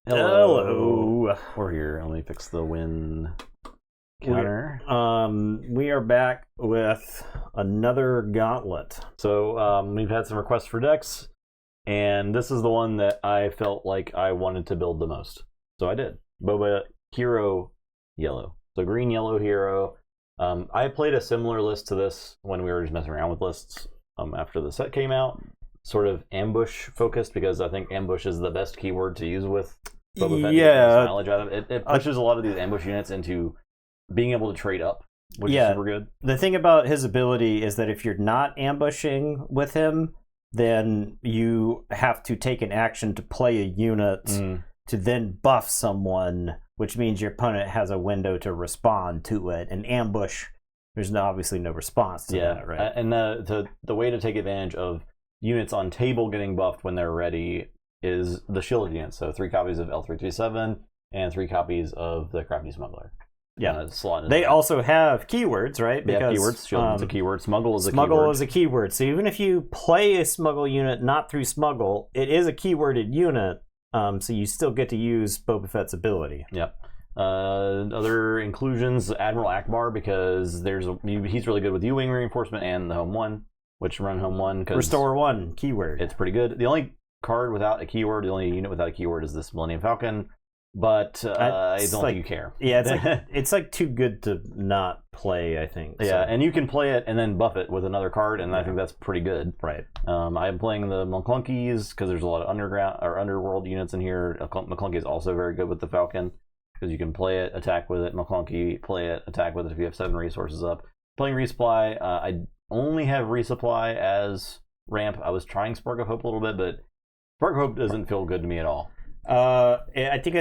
Hello. We're here. Let me fix the win counter. We are back with another gauntlet. So we've had some requests for decks, and this is the one that I felt like I wanted to build the most. So I did. Boba Hero Yellow. So green yellow hero. I played a similar list to this when we were just messing around with lists after the set came out. Sort of ambush focused, because I think ambush is the best keyword to use with Boba Fett. Yeah. Knowledge out of it. It pushes a lot of these ambush units into being able to trade up, which is super good. The thing about his ability is that if you're not ambushing with him, then you have to take an action to play a unit to then buff someone, which means your opponent has a window to respond to it. And ambush, there's obviously no response to that, right? And the way to take advantage of units on table getting buffed when they're ready is the shield units. So 3 copies of L337 and 3 copies of the Crafty Smuggler. Yeah, they also have keywords, right? They have keywords. Shield is a keyword. Smuggle is a keyword. Smuggle is a keyword. So even if you play a smuggle unit not through smuggle, it is a keyworded unit. So you still get to use Boba Fett's ability. Yep. Other inclusions: Admiral Akbar, because he's really good with U-wing reinforcement and the home one, which run home one. Restore 1 keyword. It's pretty good. The only card without a keyword, the only unit without a keyword is this Millennium Falcon. But I don't think you care. Yeah, it's like too good to not play, I think. Yeah, and you can play it and then buff it with another card, and I think that's pretty good. Right. I'm playing the McClunkies because there's a lot of underground or underworld units in here. McClunky is also very good with the Falcon because you can play it, attack with it. McClunky, play it, attack with it if you have 7 resources up. Playing Resupply, I only have Resupply as ramp. I was trying Spark of Hope a little bit, but Spark of Hope doesn't feel good to me at all. I think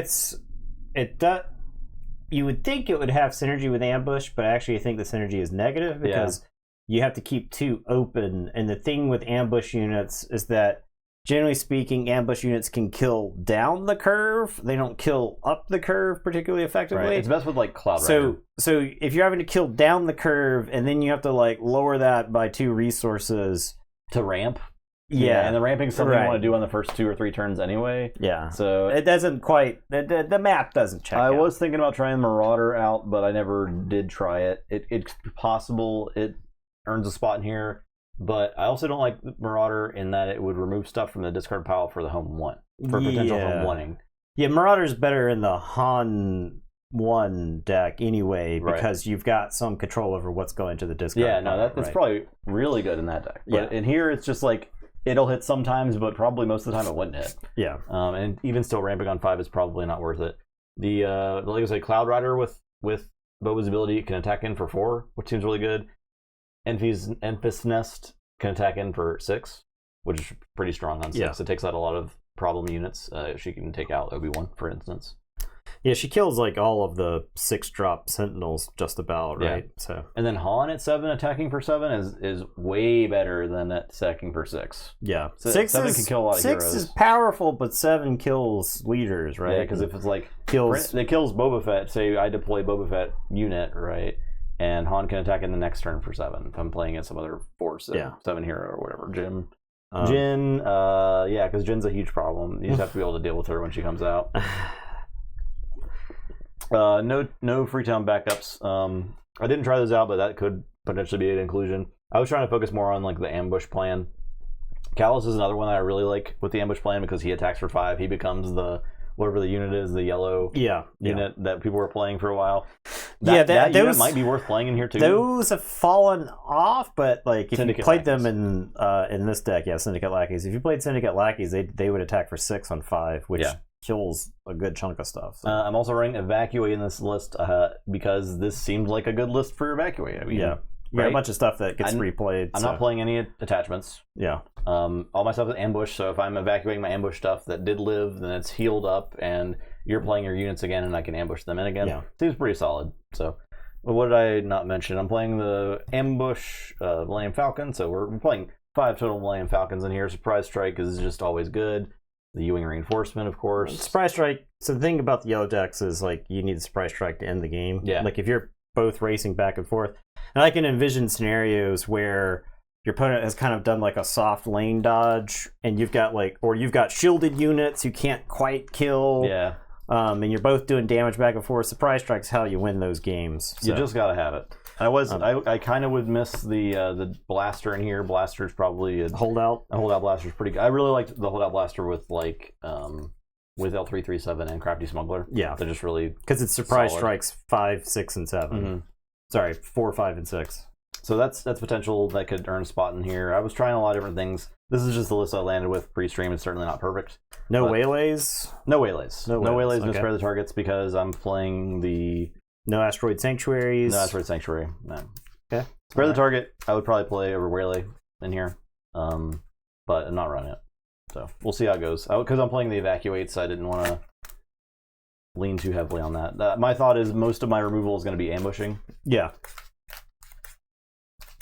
you would think it would have synergy with ambush, but actually I think the synergy is negative because you have to keep 2 open. And the thing with ambush units is that, generally speaking, ambush units can kill down the curve. They don't kill up the curve particularly effectively. Right. It's best with like Cloud Rider. So if you're having to kill down the curve and then you have to like lower that by 2 resources to ramp. Yeah, and the ramping is something you want to do on the first 2 or 3 turns anyway. Yeah, so it doesn't quite. The map doesn't check. I was thinking about trying Marauder out, but I never did try it. It's possible it earns a spot in here, but I also don't like Marauder in that it would remove stuff from the discard pile for the home one for potential home oneing. Yeah, Marauder's better in the Han 1 deck anyway because you've got some control over what's going to the discard. Yeah, no, that's probably really good in that deck. But in here, it's just like. It'll hit sometimes, but probably most of the time it wouldn't hit. Yeah. And even still, ramping on 5 is probably not worth it. Like I say, Cloud Rider with Boba's ability can attack in for 4, which seems really good. Enfys Nest can attack in for 6, which is pretty strong on 6. Yeah. It takes out a lot of problem units. She can take out Obi-Wan, for instance. Yeah, she kills like all of the 6-drop Sentinels just about, right? Yeah. So and then Han at 7 attacking for 7 is way better than attacking for 6. Yeah, so 7 can kill a lot of 6 heroes. Is powerful, but 7 kills leaders, right? Yeah, because if it's like it kills Boba Fett. Say I deploy Boba Fett unit, right, and Han can attack in the next turn for 7. If I'm playing against some other force, 7 hero or whatever, Jin, because Jin's a huge problem. You just have to be able to deal with her when she comes out. No Freetown backups. I didn't try those out, but that could potentially be an inclusion. I was trying to focus more on like the ambush plan. Callus is another one that I really like with the ambush plan because he attacks for 5. He becomes the whatever the unit is, the yellow unit that people were playing for a while. That unit might be worth playing in here too. Those have fallen off, but like if Syndicate you played Lackeys. Them in this deck, Syndicate Lackeys. If you played Syndicate Lackeys, they would attack for 6 on 5, which kills a good chunk of stuff. So. I'm also running Evacuate in this list because this seems like a good list for Evacuate. I mean, you got a bunch of stuff that gets replayed. I'm not playing any attachments. Yeah. All my stuff is ambush, so if I'm evacuating my ambush stuff that did live, then it's healed up, and you're playing your units again, and I can ambush them in again. Yeah. Seems pretty solid. So, what did I not mention? I'm playing the ambush Millennium Falcon, so we're playing 5 total Millennium Falcons in here. Surprise Strike is just always good. The U-wing reinforcement, of course. Surprise Strike. So the thing about the yellow decks is like you need the Surprise Strike to end the game. Yeah. Like if you're both racing back and forth, and I can envision scenarios where your opponent has kind of done like a soft lane dodge, and you've got shielded units you can't quite kill. Yeah. And you're both doing damage back and forth. Surprise strike's how you win those games. So. You just gotta have it. I kind of would miss the blaster in here. Blaster's probably a holdout. A holdout blaster's pretty good. I really liked the holdout blaster with with L337 and Crafty Smuggler. Yeah, they're just really because it's surprise solid. Strikes 5, 6, and 7. Mm-hmm. Sorry, 4, 5, and 6. So that's potential that could earn a spot in here. I was trying a lot of different things. This is just the list I landed with pre-stream. It's certainly not perfect. No waylays. No waylays. No waylays. Okay. No spare the targets because I'm playing the. No asteroid sanctuaries. No asteroid sanctuary. No. Okay. Spare the target. I would probably play over waylay in here, but I'm not running it. So we'll see how it goes. Because I'm playing the evacuate, so I didn't want to lean too heavily on that. My thought is most of my removal is going to be ambushing. Yeah.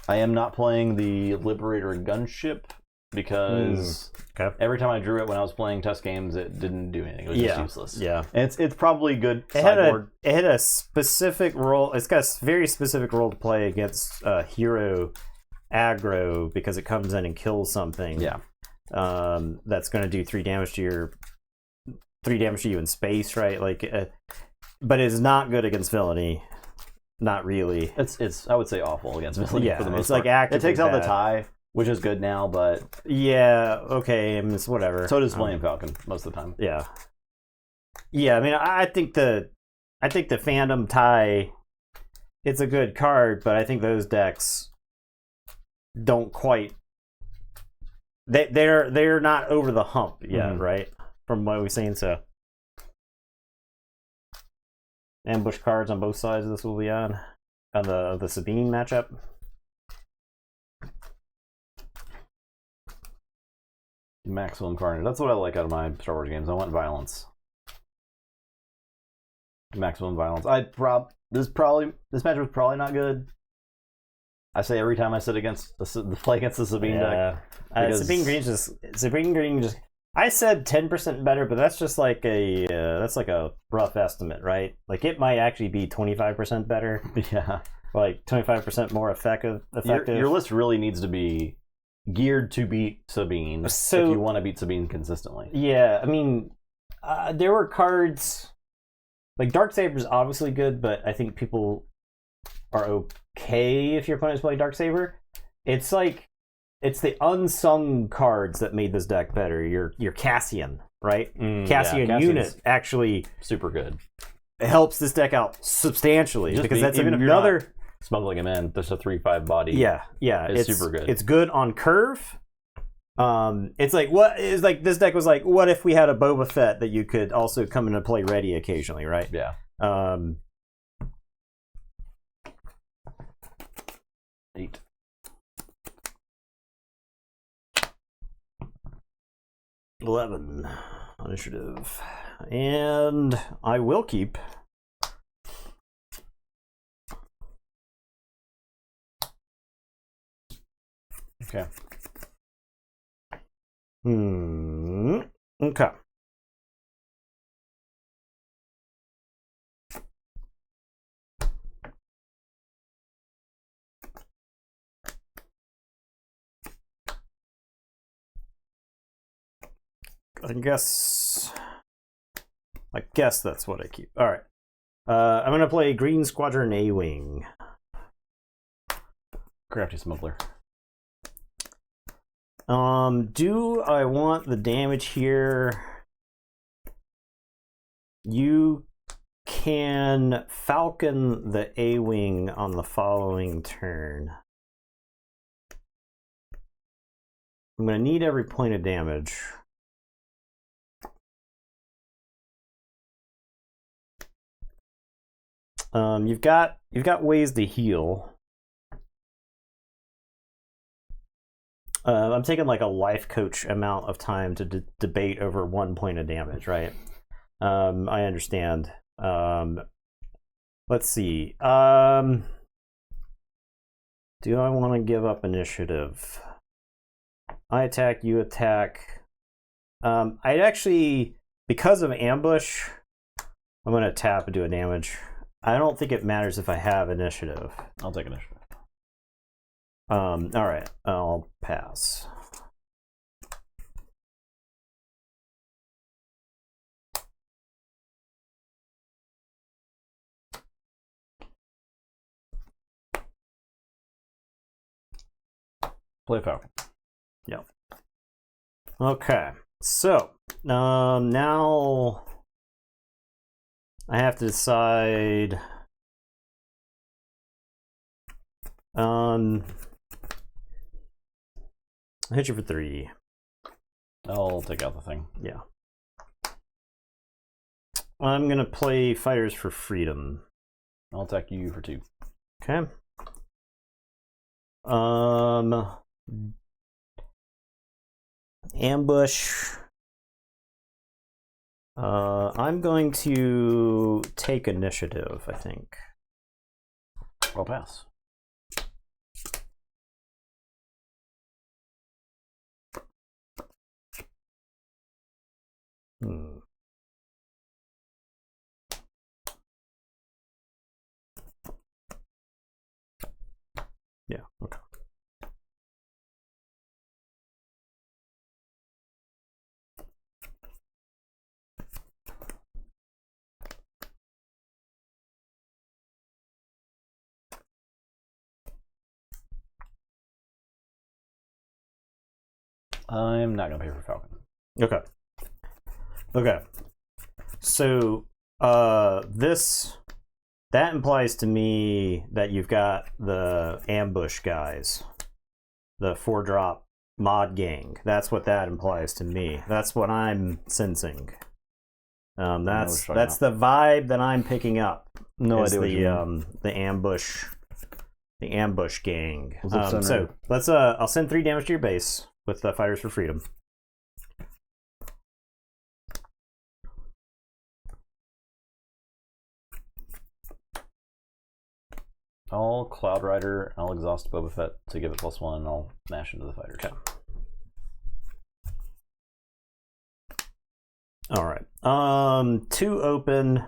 I am not playing the Liberator gunship because every time I drew it when I was playing test games, it didn't do anything. It was just useless. Yeah, and it's probably good. It had a specific role. It's got a very specific role to play against hero aggro because it comes in and kills something. Yeah, that's going to do 3 damage to you in space, right? Like, but it's not good against villainy. Not really. It's I would say awful against villainy for the most part. Like actively it takes out bad. the tie, which is good now, but yeah, okay, it's whatever. So does Flame Falcon most of the time. Yeah. I mean, I think the Phantom tie, it's a good card, but I think those decks don't quite. They're not over the hump yet, right? From what we've seen, so. Ambush cards on both sides of this will be on the Sabine matchup. Maximum carnage. That's what I like out of my Star Wars games. I want violence. Maximum violence. This match was probably not good. I say every time I sit against the play against the Sabine deck. Sabine Green just. I said 10% better, but that's just like a rough estimate, right? Like it might actually be 25% better. Yeah, like 25% more effective. Your list really needs to be geared to beat Sabine if you want to beat Sabine consistently. Yeah, I mean, there were cards like Darksaber's obviously good, but I think people are okay if your opponent's playing Darksaber. It's like. It's the unsung cards that made this deck better. Your Cassian, right? Cassian unit actually super good. Helps this deck out substantially because that's even another if you're not smuggling him in. There's a 3/5 body. Yeah, it's super good. It's good on curve. It's like this deck was like, what if we had a Boba Fett that you could also come in and play ready occasionally, right? Yeah. 8. $11 initiative, and I will keep. Okay. Okay. I guess that's what I keep. All right. I'm gonna play Green Squadron A-Wing. Crafty Smuggler. Do I want the damage here? You can Falcon the A-Wing on the following turn. I'm gonna need every point of damage. You've got ways to heal. I'm taking like a life coach amount of time to debate over 1 point of damage, right? I understand. Let's see. Do I want to give up initiative? I attack, you attack. I'd actually, because of ambush, I'm going to tap and do a damage. I don't think it matters if I have initiative. I'll take initiative. All right, I'll pass. Play Falcon. Yep. Okay, so now I have to decide. I'll hit you for 3. I'll take out the thing. Yeah. I'm gonna play Fighters for Freedom. I'll attack you for 2. Okay. Ambush. I'm going to take initiative, I think. I'll pass. Yeah, okay. I'm not gonna pay for Falcon. Okay. Okay. So that implies to me that you've got the ambush guys, the 4-drop mod gang. That's what that implies to me. That's what I'm sensing. That's the vibe that I'm picking up. No idea what you mean. The ambush gang. So let's I'll send 3 damage to your base with the Fighters for Freedom. I'll Cloud Rider, I'll exhaust Boba Fett to give it +1, and I'll mash into the fighters. Okay. All right. 2 open.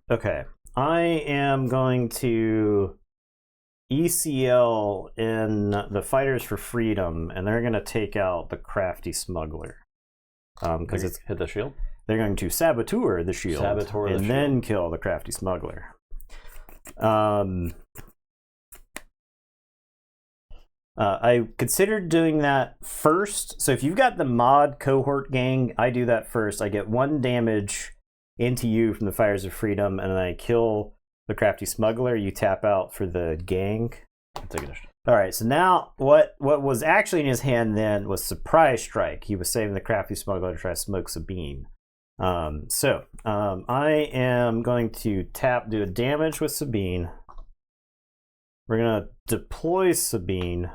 Okay. I am going to ECL in the Fighters for Freedom, and they're going to take out the Crafty Smuggler. Because it's hit the shield. They're going to saboteur the shield and then kill the Crafty Smuggler. I considered doing that first. So if you've got the mod cohort gang, I do that first. I get 1 damage into you from the Fires of Freedom, and then I kill the Crafty Smuggler. You tap out for the gang. Take it. All right, so now what was actually in his hand then was Surprise Strike. He was saving the Crafty Smuggler to try to smoke Sabine. I am going to do a damage with Sabine. We're going to deploy Sabine.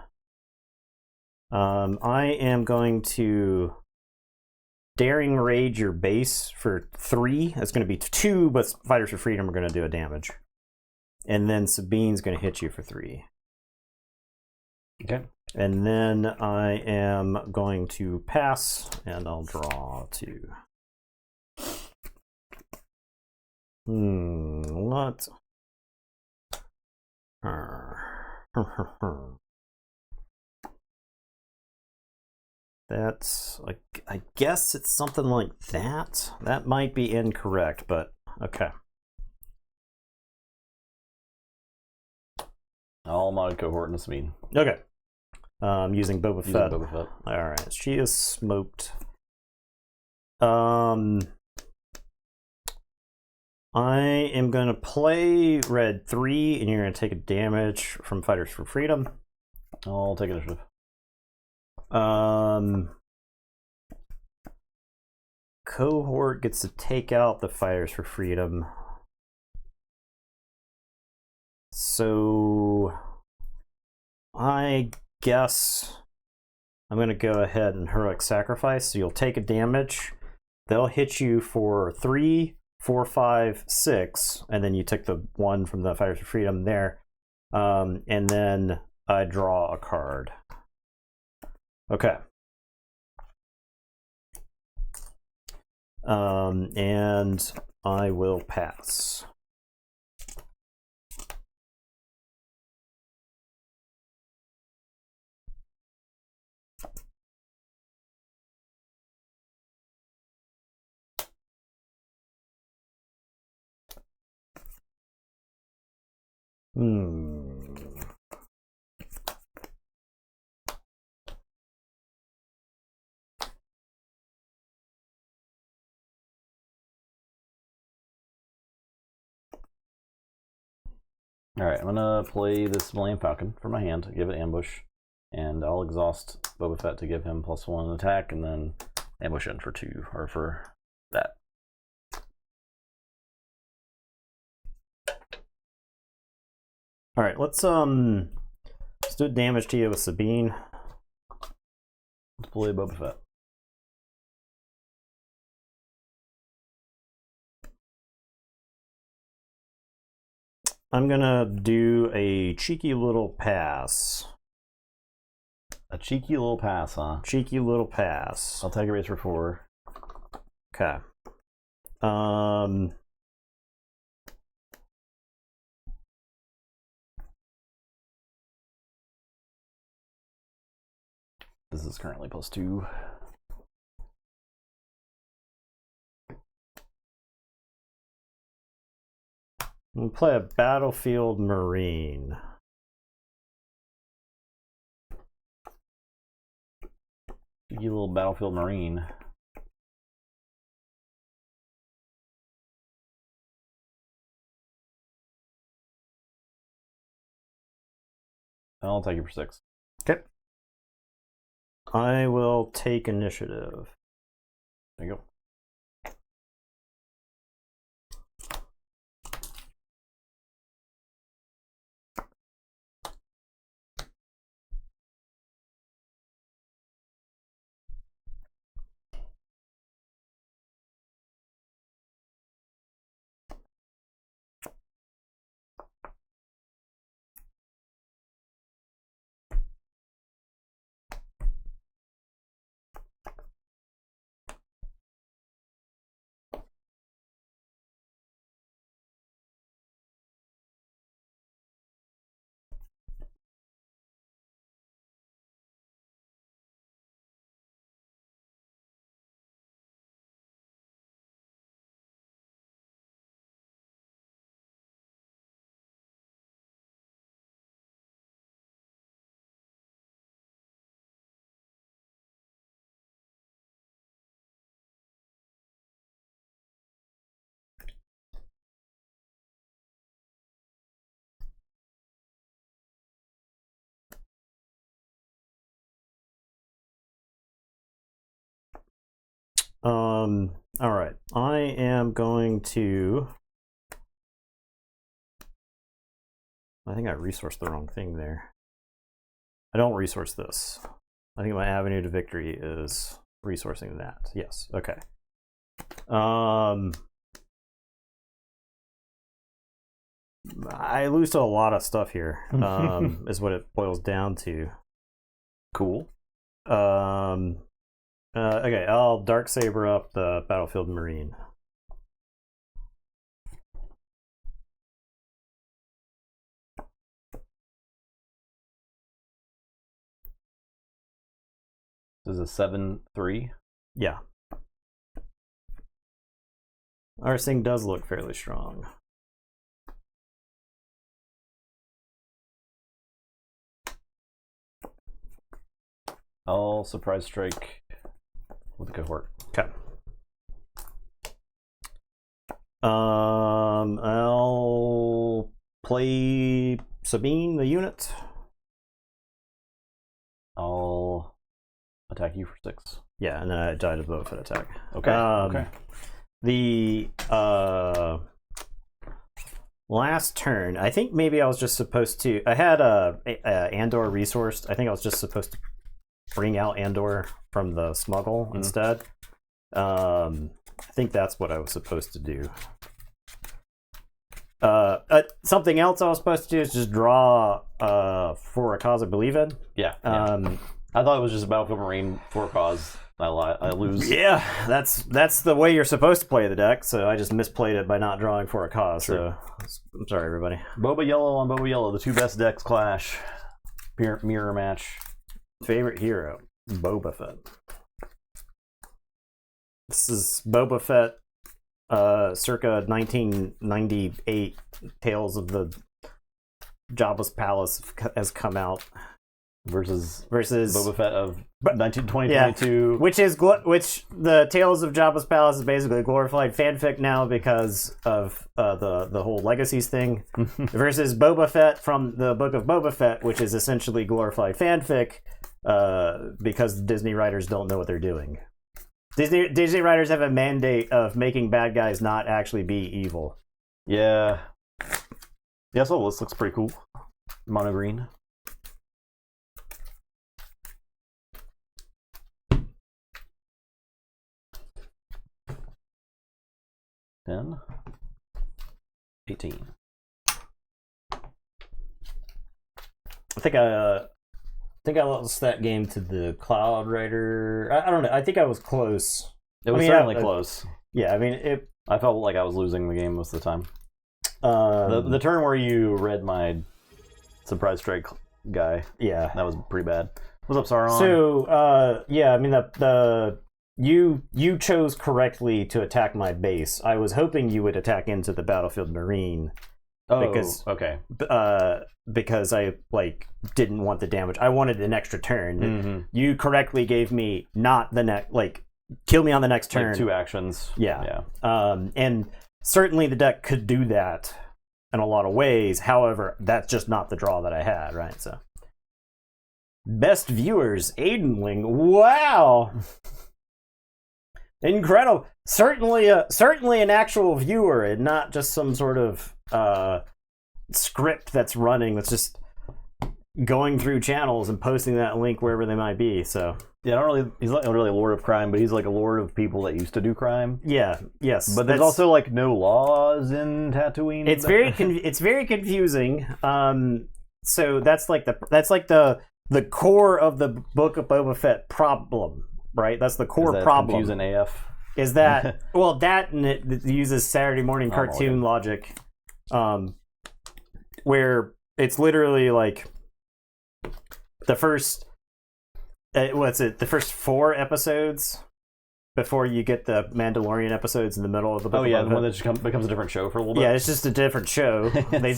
I am going to Daring Rage your base for 3. It's going to be 2, but Fighters for Freedom are going to do a damage. And then Sabine's going to hit you for 3. Okay. And then I am going to pass, and I'll draw 2. What? That's like, I guess it's something like that. That might be incorrect, but okay. All mod cohort and Sabine. Okay. Using Boba Fett. Boba Fett. All right, she is smoked. I am going to play red 3, and you're going to take a damage from Fighters for Freedom. I'll take initiative. Cohort gets to take out the Fighters for Freedom. So I guess I'm going to go ahead and Heroic Sacrifice. So you'll take a damage. They'll hit you for 3, 4, 5, 6, and then you took the 1 from the Fighters for Freedom there. And then I draw a card. Okay. And I will pass. Alright, I'm gonna play this Millennium Falcon from my hand, give it ambush, and I'll exhaust Boba Fett to give him +1 attack, and then ambush in for 2, or for that. Alright, let's do damage to you with Sabine. Let's play Boba Fett. I'm gonna do a cheeky little pass. A cheeky little pass, huh? Cheeky little pass. I'll take a race for 4. Okay. This is currently +2. We'll play a Battlefield Marine. Cheeky little Battlefield Marine. I'll take you for 6. Okay. I will take initiative. There you go. All right. I am going to. I think I resourced the wrong thing there. I don't resource this. I think my avenue to victory is resourcing that. Yes. Okay. I lose to a lot of stuff here. Is what it boils down to. Cool. Okay, I'll Darksaber up the Battlefield Marine. This is a 7/3. Yeah. Our thing does look fairly strong. I'll surprise strike with a cohort. Okay. I'll play Sabine, the unit. I'll attack you for 6. Yeah, and then I died of Boba Fett attack. Okay. Okay. The last turn, I think maybe I was just supposed to. I had a Andor resourced. I think I was just supposed to bring out Andor from the smuggle instead. I think that's what I was supposed to do. Something else I was supposed to do is just draw for a cause I believe in. Yeah. I thought it was just a Battlefield Marine for a cause. I lose. Yeah, that's the way you're supposed to play the deck. So I just misplayed it by not drawing for a cause. True. So I'm sorry, everybody. Boba Yellow on Boba Yellow. The two best decks clash. Mirror match. Favorite hero, Boba Fett. This is Boba Fett, circa 1998, Tales of the Jabba's Palace has come out versus versus Boba Fett of 2022, yeah, which the Tales of Jabba's Palace is basically glorified fanfic now because of the whole legacies thing, versus Boba Fett from the Book of Boba Fett, which is essentially glorified fanfic because the Disney writers don't know what they're doing. Disney writers have a mandate of making bad guys not actually be evil. Yeah. Yeah, so this looks pretty cool. Mono green. Then 18. I think I lost that game to the Cloud Rider. I don't know. I think I was close. It was certainly close. Yeah, I mean, I felt like I was losing the game most of the time. The turn where you read my surprise strike guy. Yeah, that was pretty bad. What's up, Sauron? So, yeah, I mean, you chose correctly to attack my base. I was hoping you would attack into the Battlefield Marine. Okay. Because I didn't want the damage. I wanted an extra turn. Mm-hmm. You correctly gave me not the next, kill me on the next turn. 2 actions. Yeah. And certainly the deck could do that in a lot of ways. However, that's just not the draw that I had, right? So, best viewers, Aidenling. Wow. Incredible. Certainly an actual viewer and not just some sort of script that's running that's just going through channels and posting that link wherever they might be. So yeah, he's not really a lord of crime, but he's like a lord of people that used to do crime. Yeah, yes. But there's also no laws in Tatooine. It's very confusing. So that's the core of the Book of Boba Fett problem, right? That's the core problem. Confusing AF. Is that that and it uses Saturday morning cartoon logic, where it's literally the first the first 4 episodes before you get the Mandalorian episodes in the middle of the book. Oh yeah, the one that just becomes a different show for a little bit. Yeah, it's just a different show. They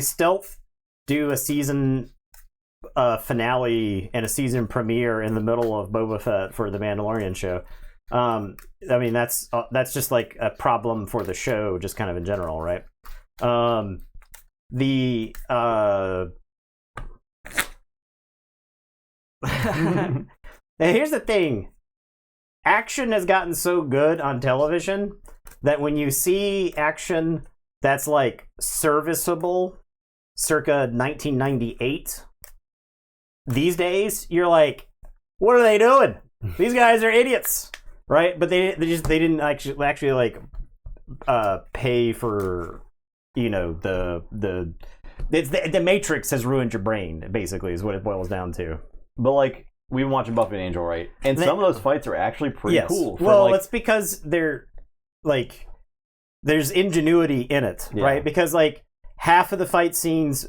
stealth do a season finale and a season premiere in the middle of Boba Fett for the Mandalorian show. I mean that's just a problem for the show, just kind of in general, right? Here's the thing. Action has gotten so good on television that when you see action that's serviceable circa 1998, these days you're like, what are they doing? These guys are idiots, right? But they didn't actually pay for, the Matrix has ruined your brain, basically, is what it boils down to. But we've been watching Buffy and Angel, right? And some of those fights are actually pretty cool. Well, it's because they're there's ingenuity in it, right? Because half of the fight scenes,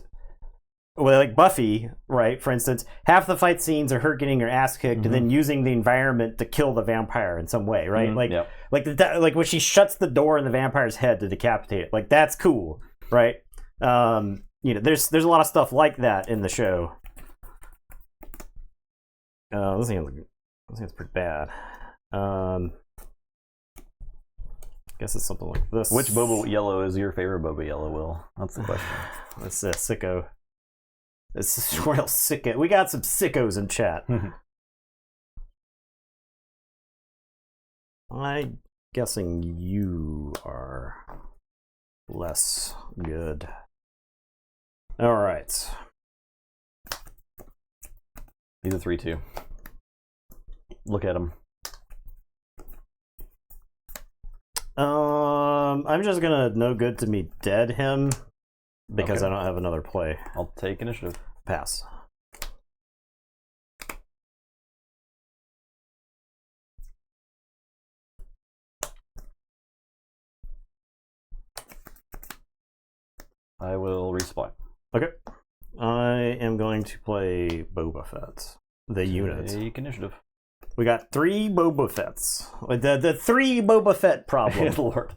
Buffy, right, for instance, half the fight scenes are her getting her ass kicked and then using the environment to kill the vampire in some way, right? When she shuts the door in the vampire's head to decapitate it, that's cool, right? There's a lot of stuff like that in the show. This thing's pretty bad. Guess it's something like this. Which Boba Yellow is your favorite Boba Yellow, Will? That's the question. It's a sicko. It's a real sicko. We got some sickos in chat. I'm guessing you are less good. All right. He's a 3/2. Look at him. I'm just gonna no good to me dead him because I don't have another play. I'll take initiative. Pass. I will resupply. Okay. I am going to play Boba Fett, the unit. Take initiative. We got 3 Boba Fetts. The 3 Boba Fett problem. Lord.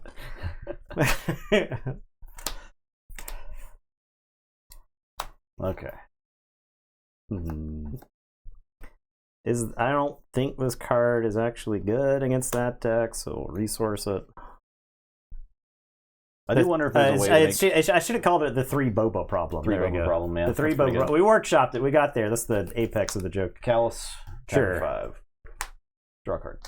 Okay. I don't think this card is actually good against that deck, so we'll resource it. I do wonder if there's a way to make... I should have called it the 3 Boba problem. Three Boba problem, yeah. The 3 Boba. We workshopped it. We got there. That's the apex of the joke. Callus, sure. 5. Draw a card.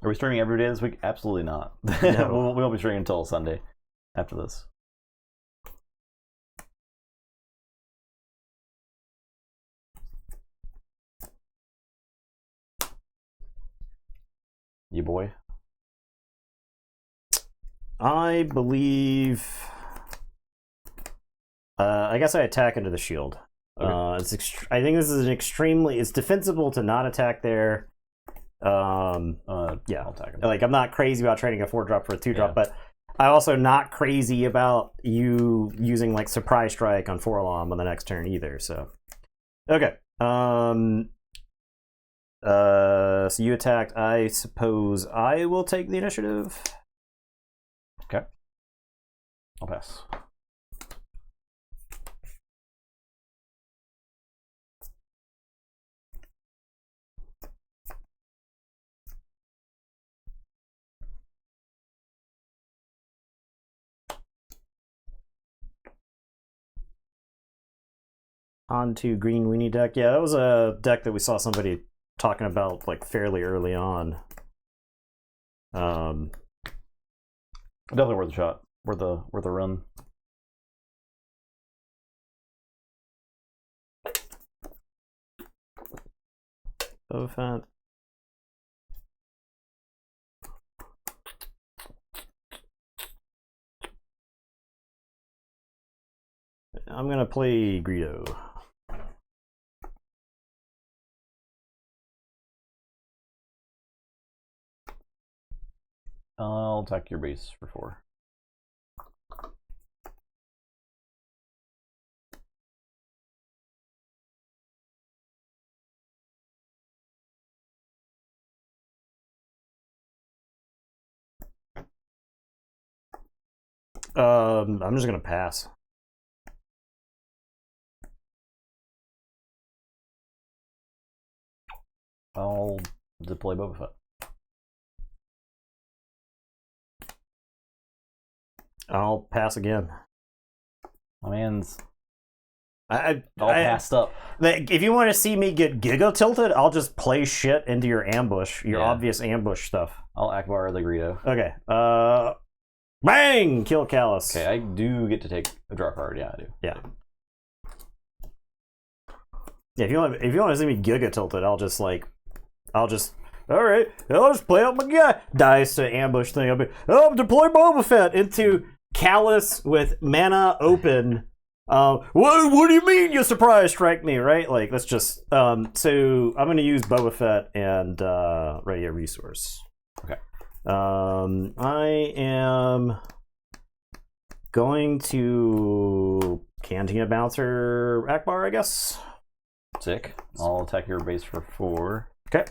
Are we streaming every day this week? Absolutely not. No. we won't be streaming until Sunday after this. You boy. I believe. I guess I attack into the shield. Okay. I think this is it's defensible to not attack there. Yeah, I'll attack him. Like, I'm not crazy about trading a 4-drop for a 2-drop, but I'm also not crazy about you using like surprise strike on 4-alarm on the next turn either. So, okay. So you attacked. I suppose I will take the initiative. Okay. I'll pass. On to green weenie deck. Yeah, that was a deck that we saw somebody talking about like fairly early on. Definitely worth a shot. Worth a run. So fat. I'm gonna play Greedo. I'll attack your base for 4. I'm just gonna pass. I'll deploy Boba Fett. I'll pass again. My man's all passed up. If you want to see me get giga tilted, I'll just play shit into your ambush, your obvious ambush stuff. I'll Akbar the Greedo. Okay. Bang! Kill Callus. Okay, I do get to take a draw card. Yeah, I do. Yeah. Yeah, if you want to see me giga tilted, I'll just all right, I'll just play out my guy. Dice to ambush thing. I'll deploy Boba Fett into Callus with mana open. What do you mean you surprise strike me, right? Like, let's just so I'm gonna use Boba Fett and ready a resource. Okay. I am going to Cantina Bouncer Akbar, I guess. Sick. I'll attack your base for 4. Okay.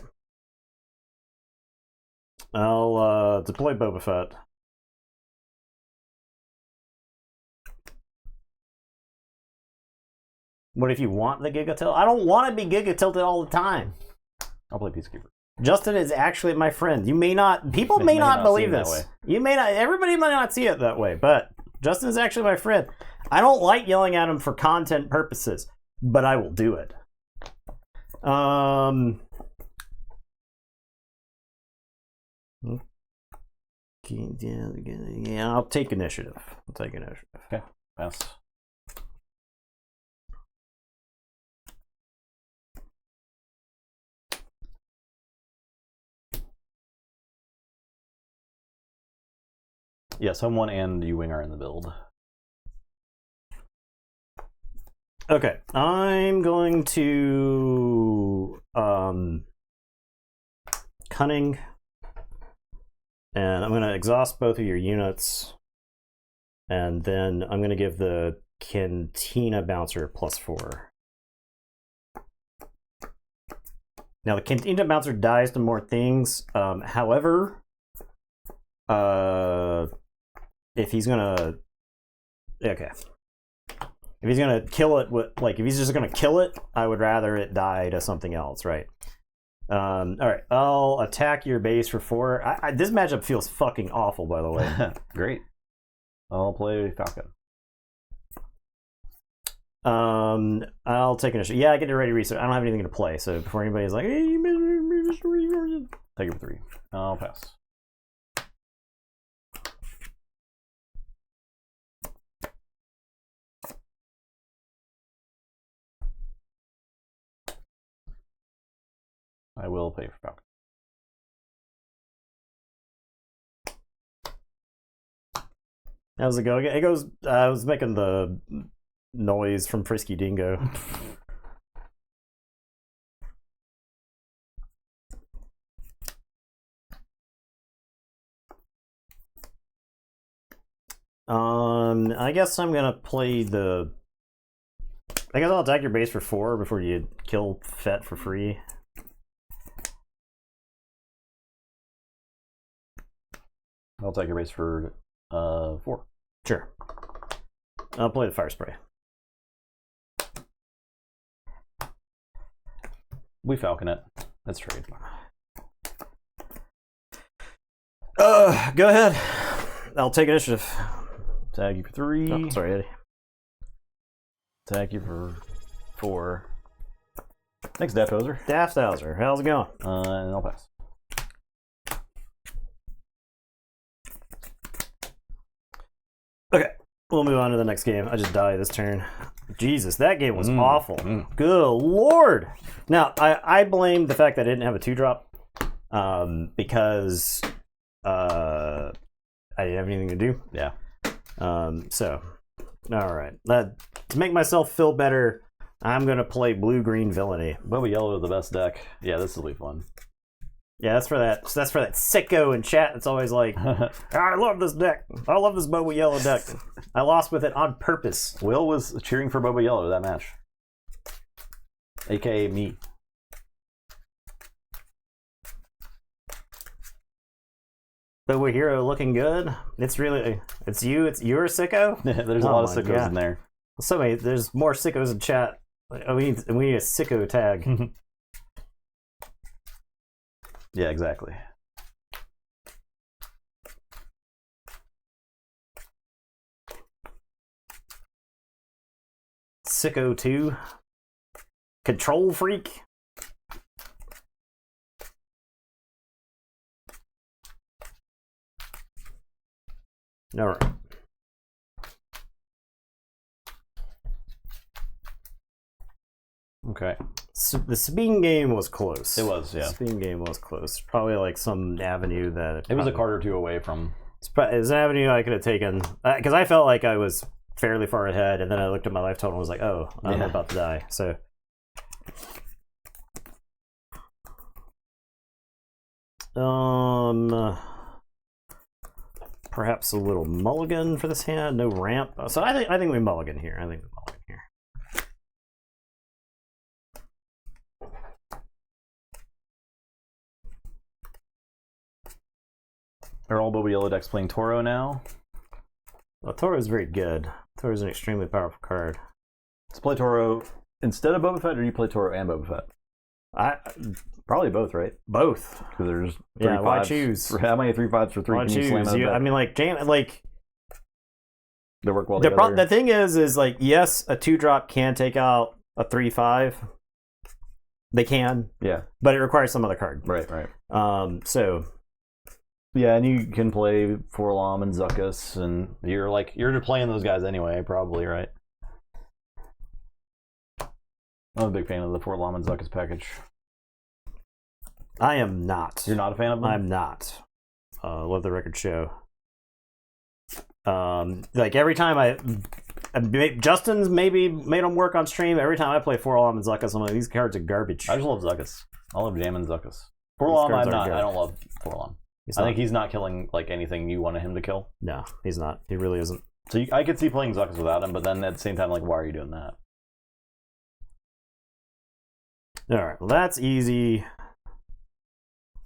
I'll deploy Boba Fett. What if you want the Giga Tilt? I don't want to be Giga Tilted all the time. I'll play Peacekeeper. Justin is actually my friend. You may not, people may not believe this. You may not, everybody might not see it that way, but Justin is actually my friend. I don't like yelling at him for content purposes, but I will do it. Yeah, I'll take initiative. Okay, pass. Yeah, someone and U-Wing are in the build. Okay, I'm going to Cunning, and I'm going to exhaust both of your units, and then I'm going to give the Cantina Bouncer +4. Now the contingent bouncer dies to more things. However, if he's gonna if he's gonna kill it with if he's just gonna kill it, I would rather it die to something else, right? All right, I'll attack your base for 4. This matchup feels fucking awful, by the way. Great. I'll play Falcon. I'll take initiative. Yeah, I get it ready to research. I don't have anything to play, so before anybody's like, "Hey, take it for 3. I'll pass. I will pay for Falcon. How's it go again? It goes. I was making the noise from Frisky Dingo. I guess I'm gonna play the. I guess I'll attack your base for 4 before you kill Fett for free. I'll take your base for 4. Sure. I'll play the fire spray. We Falcon it. That's trade. Go ahead. I'll take initiative. Tag you for 3. Oh, sorry, Eddie. Tag you for 4. Thanks, Daft Hoser. Daft Hauser, how's it going? And I'll pass. Okay, we'll move on to the next game. I just died this turn. Jesus, that game was awful. Good lord. Now, I blame the fact that I didn't have a 2-drop because I didn't have anything to do. Yeah. So, all right. To make myself feel better, I'm going to play blue-green villainy. Boba Yellow is the best deck. Yeah, this will be fun. Yeah, that's for that sicko in chat that's always like, I love this deck. I love this Boba Yellow deck. I lost with it on purpose. Will was cheering for Boba Yellow that match. AKA me. Boba Hero looking good. It's you're a sicko? There's a lot of sickos in there. There's more sickos in chat. We need a sicko tag. Yeah, exactly. Sicko 2. Control freak. All right. Okay. The Sabine game was close. It was, yeah. Sabine game was close. Probably like some avenue that... It was a card or 2 away from... It's an avenue I could have taken. Because I felt like I was fairly far ahead, and then I looked at my life total and was like, oh, I'm about to die. So... Perhaps a little mulligan for this hand. No ramp. So I think we mulligan here. Are all Boba Yellow decks playing Toro now? Well, Toro is very good. Toro is an extremely powerful card. Let's play Toro instead of Boba Fett, or do you play Toro and Boba Fett? Probably both, right? Both. Because there's 3 yeah. Why 5s. choose? How many 3/5s for 3? Why can you slam choose? out of I mean, like they work well together. The thing is like, yes, a 2-drop can take out a 3/5. They can. Yeah. But it requires some other card. Right. So. Yeah, and you can play Forlom and Zuckuss, and you're playing those guys anyway, probably, right? I'm a big fan of the Forlom and Zuckuss package. I am not. You're not a fan of them? I'm not. Let the record show. Like every time Justin's maybe made them work on stream. Every time I play Forlom and Zuckuss, I'm like, these cards are garbage. I just love Zuckuss. I love Jam and Zuckuss. Forlom, I'm not. I don't love Forlom. I think he's not killing like anything you wanted him to kill. No, he's not. He really isn't. So I could see playing Zuckuss without him, but then at the same time, like, why are you doing that? Alright, well that's easy.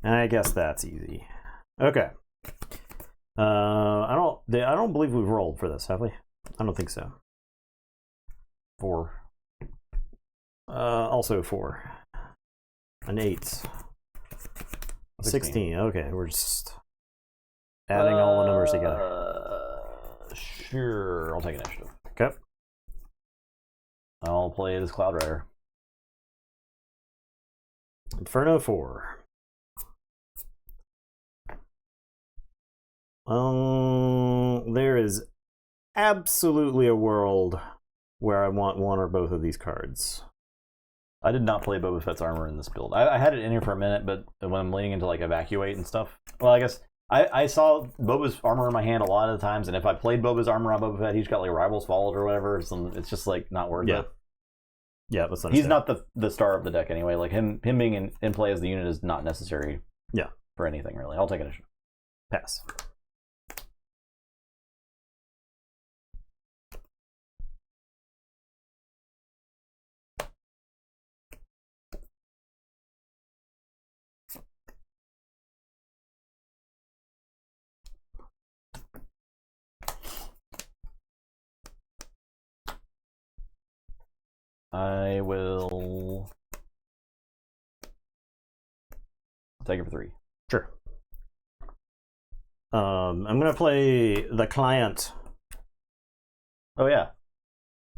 I guess that's easy. Okay. I don't believe we've rolled for this, have we? I don't think so. 4. Also 4. An 8. 16. Okay, we're just adding all the numbers together. Sure, I'll take initiative. Okay. I'll play it as Cloud Rider. Inferno 4. There is absolutely a world where I want one or both of these cards. I did not play Boba Fett's armor in this build. I had it in here for a minute, but when I'm leaning into like evacuate and stuff, well, I guess I saw Boba's armor in my hand a lot of the times, and if I played Boba's armor on Boba Fett, he's got like Rival's Fault or whatever. So it's just like not worth it. Yeah, that's he's not the star of the deck anyway. Like him being in play as the unit is not necessary. Yeah, for anything really. I'll take initiative. Pass. I will take it for 3. Sure. I'm gonna play the client. Oh yeah.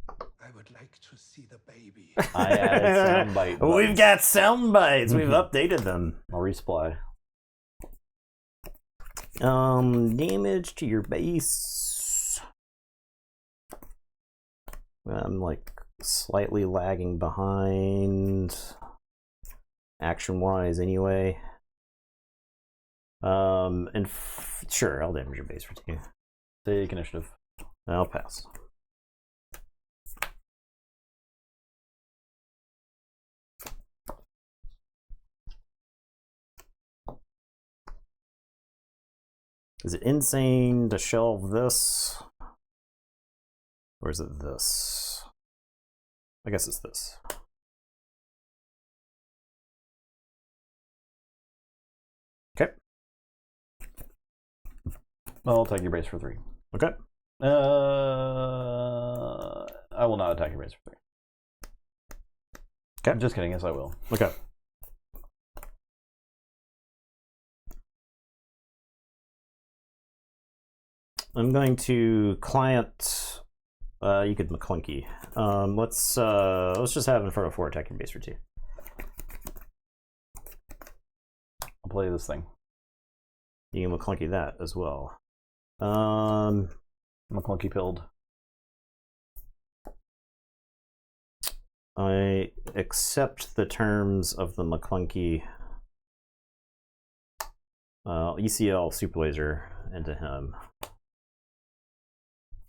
I would like to see the baby. I added soundbite. We've got sound bites. We've updated them. I'll resupply. Damage to your base. I'm like slightly lagging behind action-wise anyway. Sure, I'll damage your base for 2. Take initiative. I'll pass. Is it insane to shelve this? Or is it this? I guess it's this. Okay. I'll take your base for 3. Okay. I will not attack your base for 3. Okay. I'm just kidding. Yes, I will. Okay. I'm going to client. You could McClunky. Let's just have Inferno 4 attack your base for 2. I'll play this thing. You can McClunky that as well. McClunky pilled. I accept the terms of the McClunky. ECL Super Laser into him.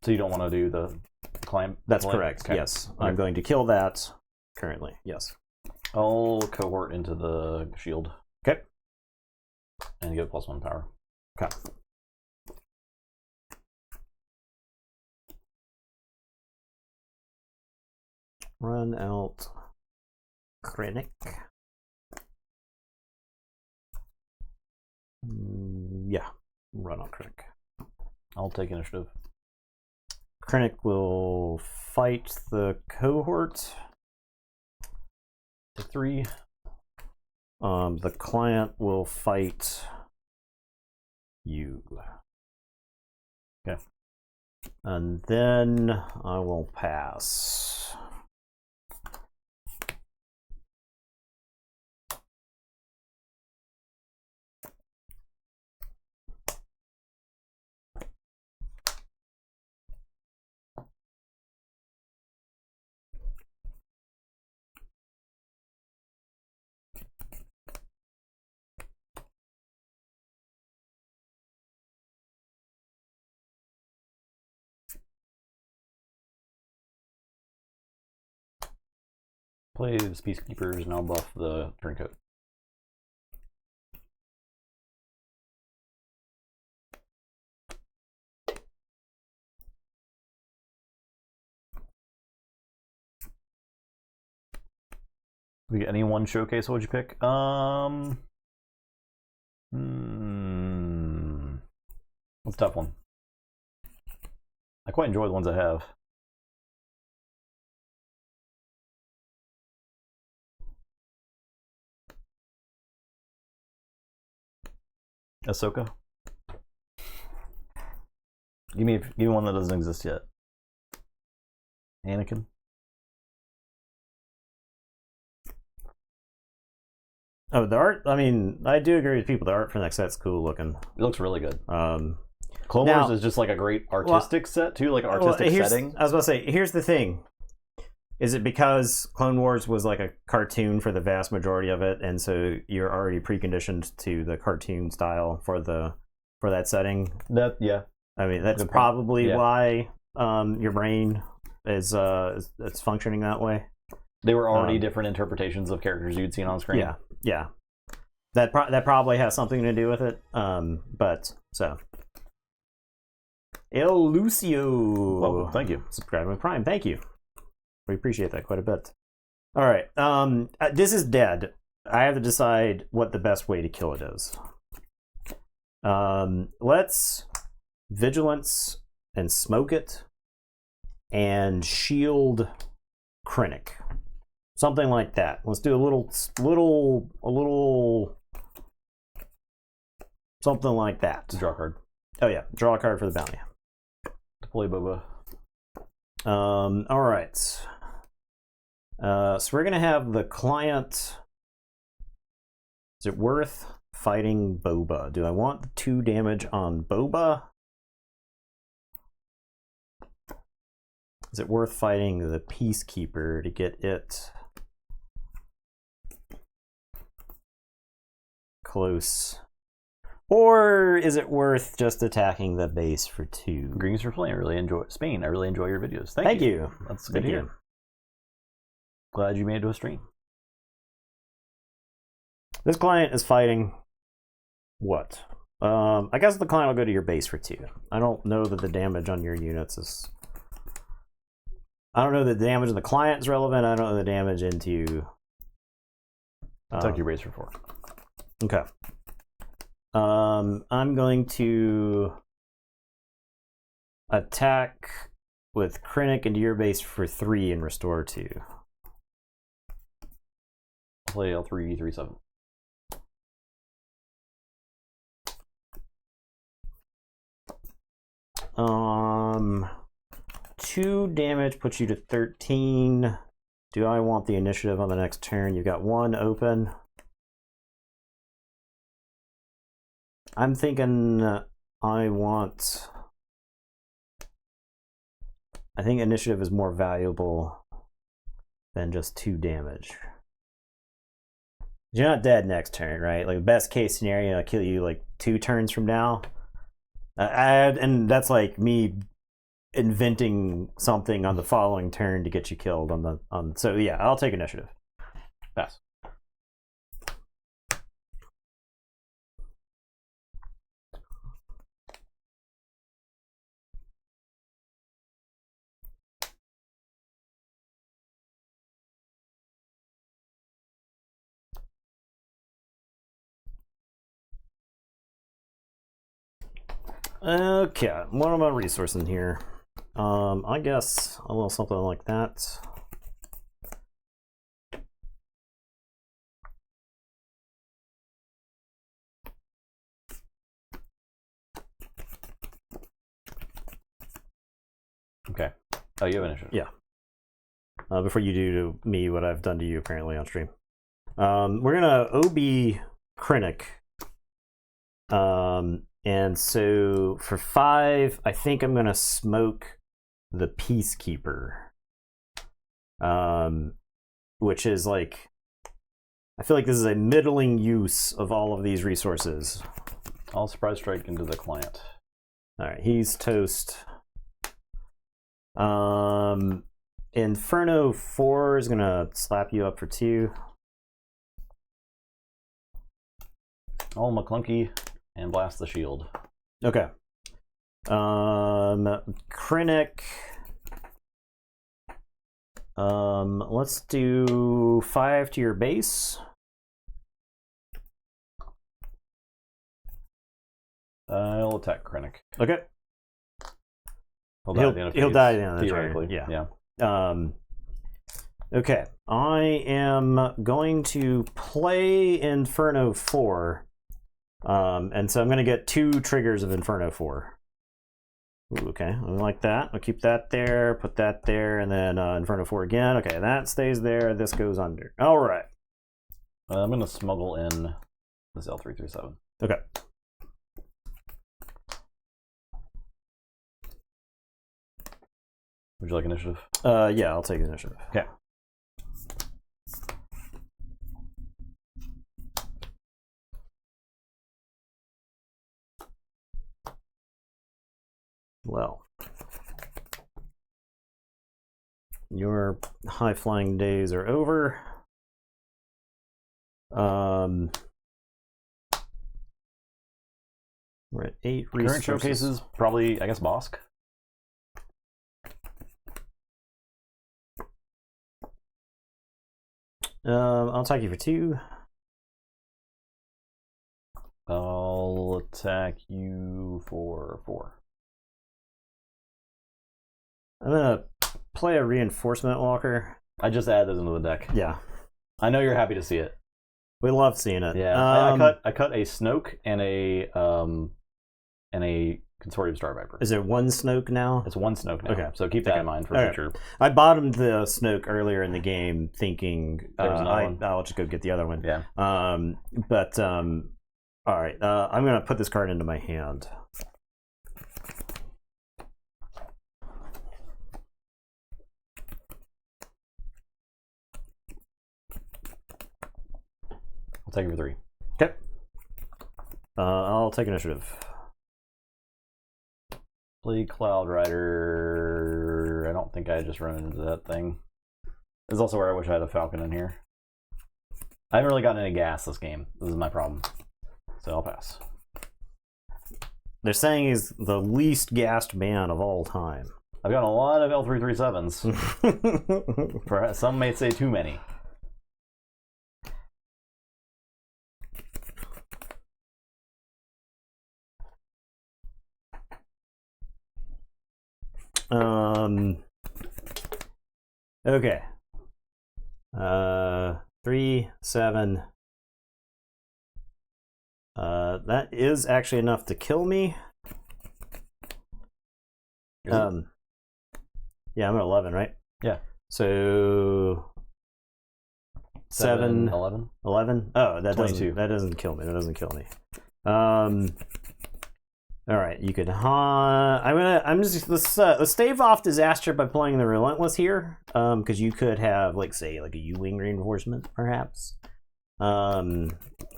So you don't want to do the climb? That's correct. Okay. Yes, Okay. I'm going to kill that currently. Yes. I'll cohort into the shield. Okay. And get +1 power. Okay. Run out Krennic. Yeah, run out Krennic. I'll take initiative. Krennic will fight the cohort. Take 3. The client will fight you. Okay. And then I will pass. Play the Peacekeepers and I'll buff the Turncoat. We get any one showcase? What would you pick? What's a tough one? I quite enjoy the ones I have. Ahsoka. Give me one that doesn't exist yet. Anakin. Oh, the art. I mean, I do agree with people. The art for the next set's cool looking. It looks really good. Clone now- Wars is just like a great artistic set too, like an artistic setting. I was about to say, here's the thing. Is it because Clone Wars was like a cartoon for the vast majority of it, and so you're already preconditioned to the cartoon style for that setting? Yeah. I mean, that's Good point. probably Yeah. why your brain is it's functioning that way. They were already different interpretations of characters you'd seen on screen. Yeah. That probably has something to do with it. But so El Lucio. Well, thank you. Subscribing with Prime. Thank you. We appreciate that quite a bit. All right. This is dead. I have to decide what the best way to kill it is. Let's vigilance and smoke it, and shield Krennic. Something like that. Let's do a little something like that. Draw a card. Oh yeah, draw a card for the bounty. Deploy Boba. All right. So we're gonna have the client. Is it worth fighting Boba? Do I want 2 damage on Boba? Is it worth fighting the Peacekeeper to get it close? Or is it worth just attacking the base for 2? Greetings for playing. I really enjoy Spain. I really enjoy your videos. Thank you. That's good Thank to you. hear. Glad you made it to a stream. This client is fighting what? I guess the client will go to your base for 2. I don't know that the damage on your units is... I don't know that the damage on the client is relevant. I don't know the damage into... Attack your base for 4. Okay. I'm going to attack with Krennic into your base for 3 and restore 2. I'll play L337. Um, 2 damage puts you to 13. Do I want the initiative on the next turn? You've got 1 open. I'm thinking I think initiative is more valuable than just 2 damage. You're not dead next turn, right? Like, best case scenario, I'll kill you like 2 turns from now. And that's like me inventing something on the following turn to get you killed on. So yeah, I'll take initiative. Pass. Okay, what am I resourcing here? I guess a little something like that. Okay. Oh, you have initiative. Yeah. Before you do to me what I've done to you apparently on stream. We're gonna OB Krennic. And so for 5, I think I'm gonna smoke the Peacekeeper. Which is like, I feel like this is a middling use of all of these resources. I'll surprise strike into the client. Alright, he's toast. Inferno 4 is gonna slap you up for 2. All McClunky and blast the shield. Okay. Krennic. Let's do 5 to your base. I'll attack Krennic. Okay. He'll die at the end of phase, die at the end of the theoretically. turn. Yeah. Okay. I am going to play Inferno 4. And so I'm going to get 2 triggers of Inferno 4. Ooh, okay, I like that. I'll keep that there, put that there, and then Inferno 4 again. Okay, that stays there. This goes under. All right. I'm going to smuggle in this L337. Okay. Would you like initiative? Yeah, I'll take initiative. Okay. Well, your high-flying days are over. We're at 8 Current resources. showcases, probably, I guess, Bosk. I'll attack you for 2. I'll attack you for 4. I'm gonna play a reinforcement walker. I just added those into the deck. Yeah, I know you're happy to see it. we love seeing it. Yeah, I cut a Snoke and a Consortium Star Viper. Is it 1 Snoke now? It's 1 Snoke now. Okay. So keep that in mind for All future. I bottomed the Snoke earlier in the game, thinking There's another one. I'll just go get the other one. Yeah. All right. I'm gonna put this card into my hand. I'll take it for 3. Okay. I'll take initiative. Play Cloud Rider. I don't think I just run into that thing. This is also where I wish I had a Falcon in here. I haven't really gotten any gas this game. This is my problem. So I'll pass. They're saying he's the least gassed man of all time. I've got a lot of L337s. Perhaps some may say too many. Okay. 3, 7. That is actually enough to kill me. Yeah, I'm at 11, right? Yeah. So 7, 11. 11. Oh, that 22. doesn't kill me. That doesn't kill me. All right, you could. Let's stave off disaster by playing the Relentless here, because you could have, like, say, like a U-wing reinforcement, perhaps. So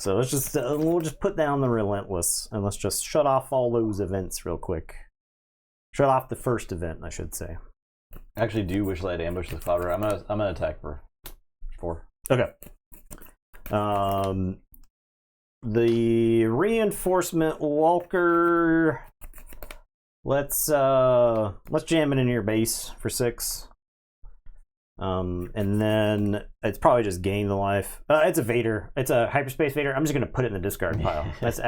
let's just we'll just put down the Relentless, and let's just shut off all those events real quick. Shut off the first event, I should say. I actually do wish I had ambushed this Cloud Rider. I'm gonna attack for 4. Okay. The reinforcement walker. Let's jam it into your base for 6. And then it's probably just gain the life. It's a Vader. It's a hyperspace Vader. I'm just gonna put it in the discard pile. That's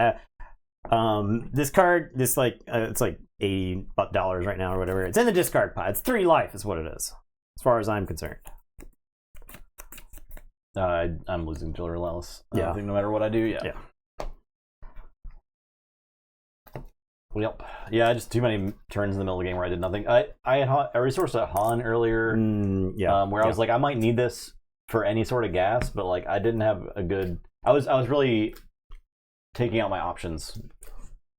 this card. It's like $80 right now or whatever. It's in the discard pile. It's 3 life is what it is, as far as I'm concerned. I'm losing to Relentless. Yeah. I think no matter what I do, yeah. Yep. Yeah, just too many turns in the middle of the game where I did nothing. I resourced a Han earlier, where I was like, I might need this for any sort of gas, but like I didn't have a good. I was really taking out my options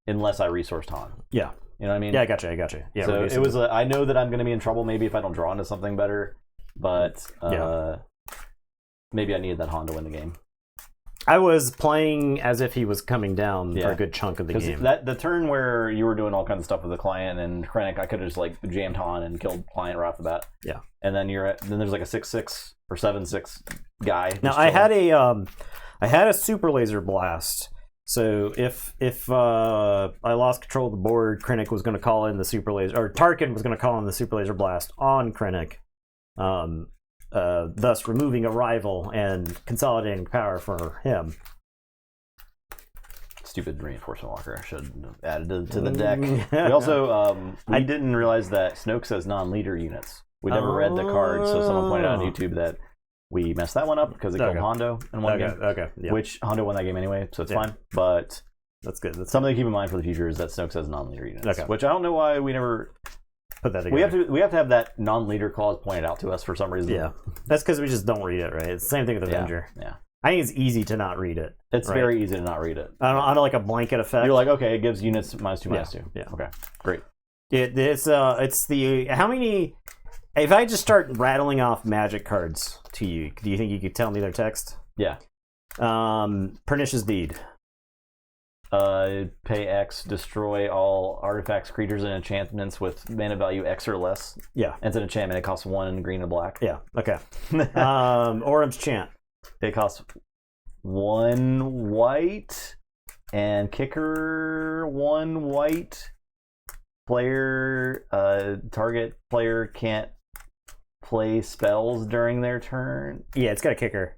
unless I resourced Han. Yeah. You know what I mean? Yeah, I gotcha. Yeah. So it was. I know that I'm going to be in trouble maybe if I don't draw into something better, but maybe I needed that Han to win the game. I was playing as if he was coming down for a good chunk of the game. The turn where you were doing all kinds of stuff with the client and Krennic, I could have just like jammed Han and killed client right off the bat. Yeah. And then then there's like a 6/6 or 7/6 guy. Now I had a super laser blast. So if I lost control of the board, Krennic was going to call in the super laser, or Tarkin was going to call in the super laser blast on Krennic. thus removing a rival and consolidating power for him. Stupid reinforcement walker. I should have added it to the deck. We also I didn't realize that Snoke says non-leader units. We never read the card, so someone pointed out on YouTube that we messed that one up because it killed Hondo in one game. Okay. Yeah. Which Hondo won that game anyway, so it's fine. But that's good. That's something to keep in mind for the future is that Snoke says non-leader units. Okay. Which I don't know why we never put that together. We have to have that non-leader clause pointed out to us for some reason. Yeah. That's because we just don't read it, right? It's the same thing with Avenger. Yeah. I think it's easy to not read it. It's very easy to not read it. On like a blanket effect. You're like, okay, it gives units -2/-2. Yeah. Okay. Great. It's the how many. If I just start rattling off magic cards to you, do you think you could tell me their text? Yeah. Pernicious Deed. Pay X, destroy all artifacts, creatures, and enchantments with mana value X or less. Yeah. It's an enchantment. It costs 1 green and black. Yeah. Okay. Orum's Chant. It costs 1 white and kicker 1 white. Player, target player can't play spells during their turn. Yeah, it's got a kicker.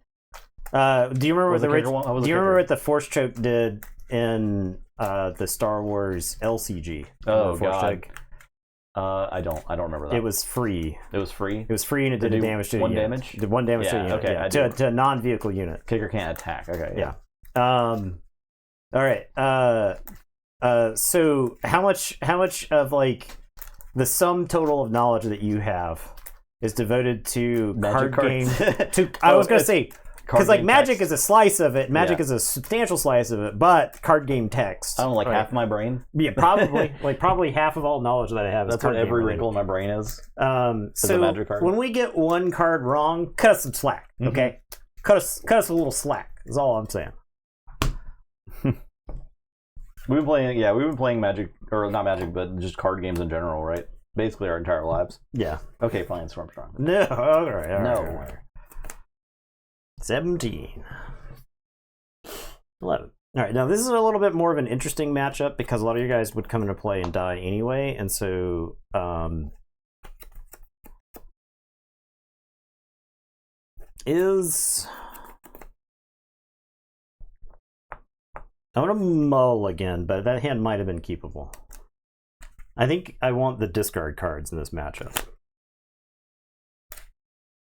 Do you remember what the Force Choke did in the Star Wars LCG? Oh Force God. Choke? I don't remember that. It was free. It was free. It was free, and it did a damage to 1 unit. damage. Did 1 damage to a unit. Okay, Yeah, to a non-vehicle unit. Kicker can't attack. Okay. Yeah. All right. So how much of like the sum total of knowledge that you have is devoted to Magic card game? cards. I was gonna say. Because like magic text. is a slice of it, magic is a substantial slice of it, but card game text. I don't know, like half my brain. Yeah, probably probably half of all knowledge that I have. That's is card what every game wrinkle in my brain is. So magic card. when we get one card wrong, cut us some slack, okay? Cut us a little slack. Is all I'm saying. We've been playing Magic, or not Magic, but just card games in general, right? Basically our entire lives. Yeah. Okay, fine, Stormstrong. No. All right. No. 17. 11. All right, now this is a little bit more of an interesting matchup because a lot of you guys would come into play and die anyway, and so I'm gonna mull again, but that hand might have been keepable. I think I want the discard cards in this matchup.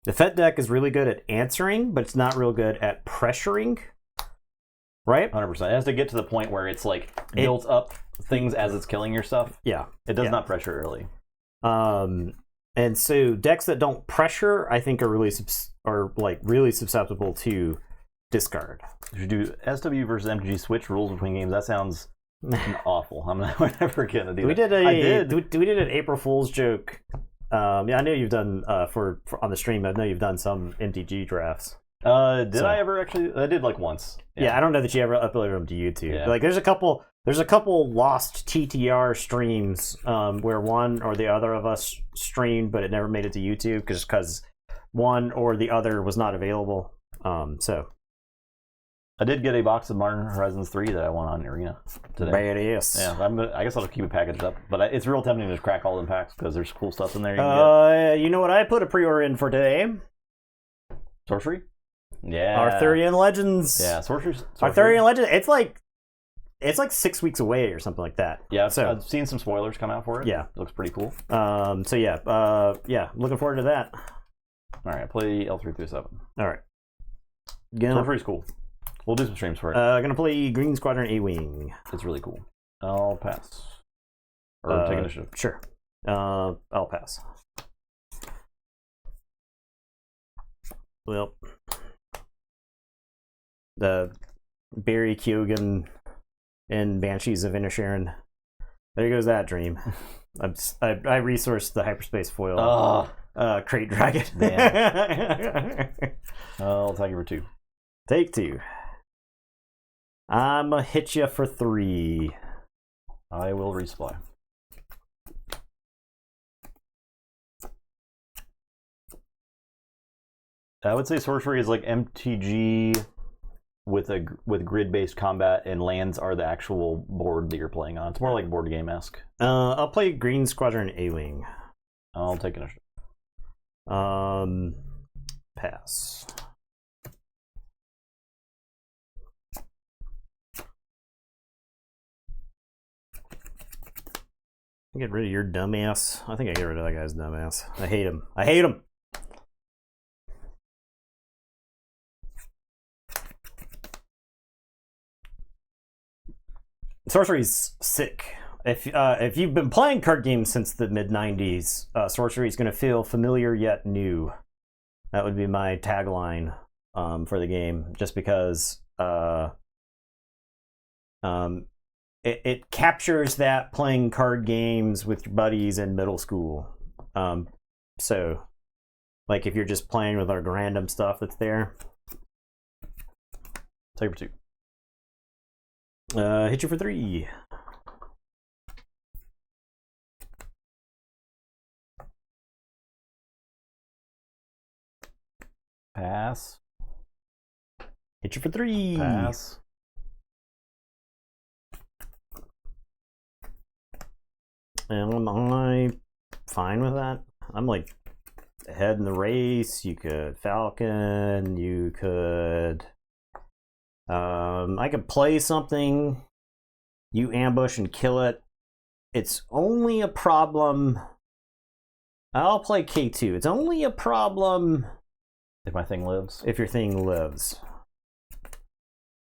The Fett deck is really good at answering, but it's not real good at pressuring. Right? 100%. It has to get to the point where it's like built up things as it's killing your stuff. Yeah. It does not pressure early. And so decks that don't pressure, I think, are really susceptible to discard. If you do SW versus MTG switch rules between games, that sounds awful. We're never gonna do that. We did an April Fool's joke. I know you've done for on the stream. I know you've done some MTG drafts. I ever actually? I did like once. Yeah, I don't know that you ever uploaded them to YouTube. Yeah. Like, there's a couple lost TTR streams where one or the other of us streamed, but it never made it to YouTube because one or the other was not available. So I did get a box of Modern Horizons 3 that I won on Arena today. Badass. Yeah, I guess I'll keep it packaged up, but it's real tempting to just crack all them packs because there's cool stuff in there. You know what I put a pre-order in for today? Sorcery. Yeah. Arthurian Legends. Yeah, Sorcery. Arthurian Legends. It's like 6 weeks away or something like that. Yeah, so I've seen some spoilers come out for it. Yeah, it looks pretty cool. Looking forward to that. All right, play L337. All right. Sorcery's cool. We'll do some streams for it. Gonna play Green Squadron A-Wing. It's really cool. I'll pass. Or take initiative. Sure. I'll pass. Well, the Barry Keoghan and Banshees of Inisherin. There goes that dream. I resourced the hyperspace foil. Crate Dragon. Damn. I'll take you for 2. Take 2. I'ma hit you for 3. I will resupply. I would say sorcery is like MTG with grid-based combat, and lands are the actual board that you're playing on. It's more like board game-esque. I'll play Green Squadron A-Wing. I'll take initiative. Pass. Get rid of your dumbass. I think I get rid of that guy's dumbass. I hate him. I hate him. Sorcery's sick. If you've been playing card games since the mid-90s, Sorcery is going to feel familiar yet new. That would be my tagline for the game, just because it captures that playing card games with your buddies in middle school. So, like, if you're just playing with our random stuff that's there. Take for 2. Hit you for 3. Pass. Hit you for 3. Pass. Am I fine with that? I'm like ahead in the race. You could Falcon. You could. I could play something. You ambush and kill it. It's only a problem. I'll play K2. It's only a problem if my thing lives. If your thing lives.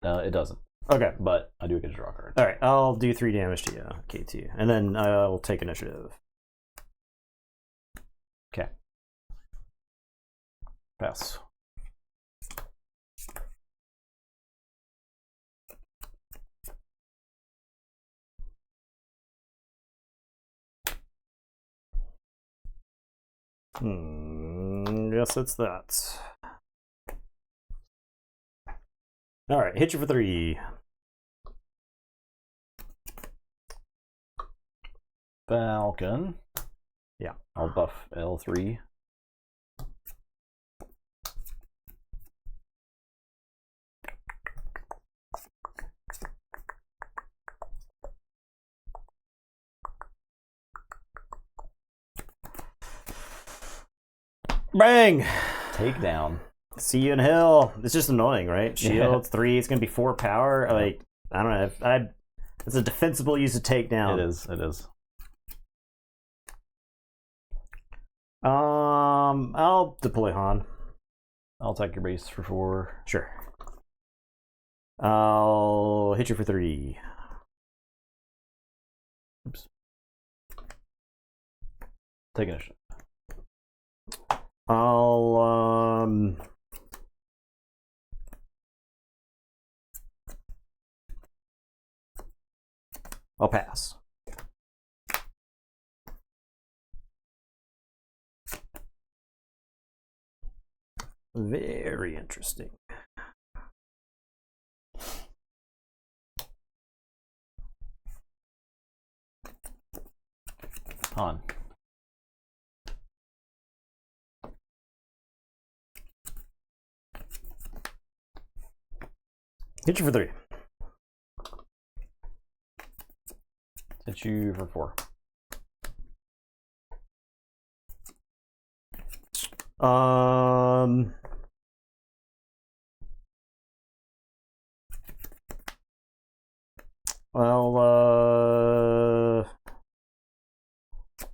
It doesn't. Okay. But I do get a draw card. Alright, I'll do 3 damage to you, K2. And then I'll take initiative. Okay. Pass. Guess it's that. Alright, hit you for 3. Falcon. Yeah. I'll buff L3. Bang! Takedown. See you in hell. It's just annoying, right? Shield 3. It's gonna be 4 power. Like, I don't know. It's a defensible use of takedown. It is. It is. I'll deploy Han. I'll attack your base for 4. Sure. I'll hit you for 3. Oops. Take initiative. I'll pass. Very interesting. Han. Hit you for 3. Hit you for 4. Well,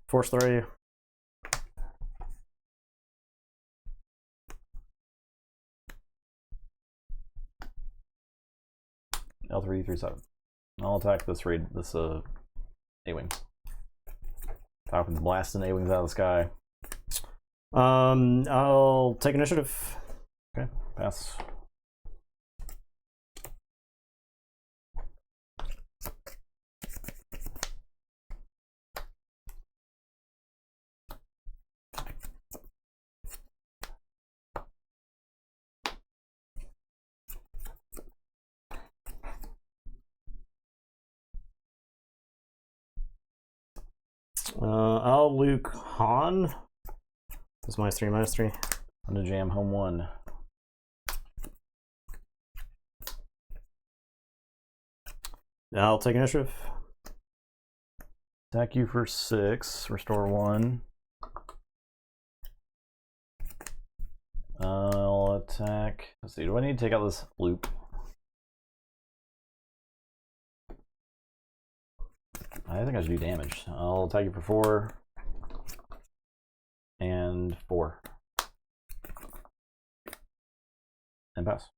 force 3. L3, 3/7. I'll attack this A-Wings. Falcon's blasting A-Wings out of the sky. I'll take initiative. Okay, pass. I'll Luke Han. It's -3, -3. I'm gonna jam home 1. I'll take initiative. Attack you for 6. Restore 1. attack. Let's see. Do I need to take out this loop? I think I should do damage. I'll attack you for 4 and 4 and pass.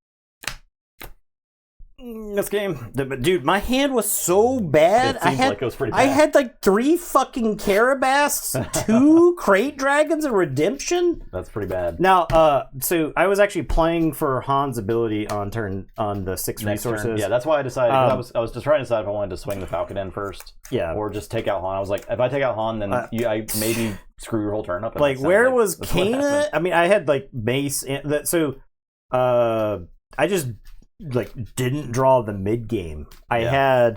This game, dude, my hand was so bad. It seems like it was pretty bad. I had like 3 fucking Carabasts, 2 Crate Dragons, and Redemption. That's pretty bad. Now, so I was actually playing for Han's ability on the 6 Next resources. turn. Yeah, that's why I decided. I was just trying to decide if I wanted to swing the Falcon in first, or just take out Han. I was like, if I take out Han, then I maybe screw your whole turn up. Like, where was Kana? I mean, I had like Mace. I just like didn't draw the mid game. I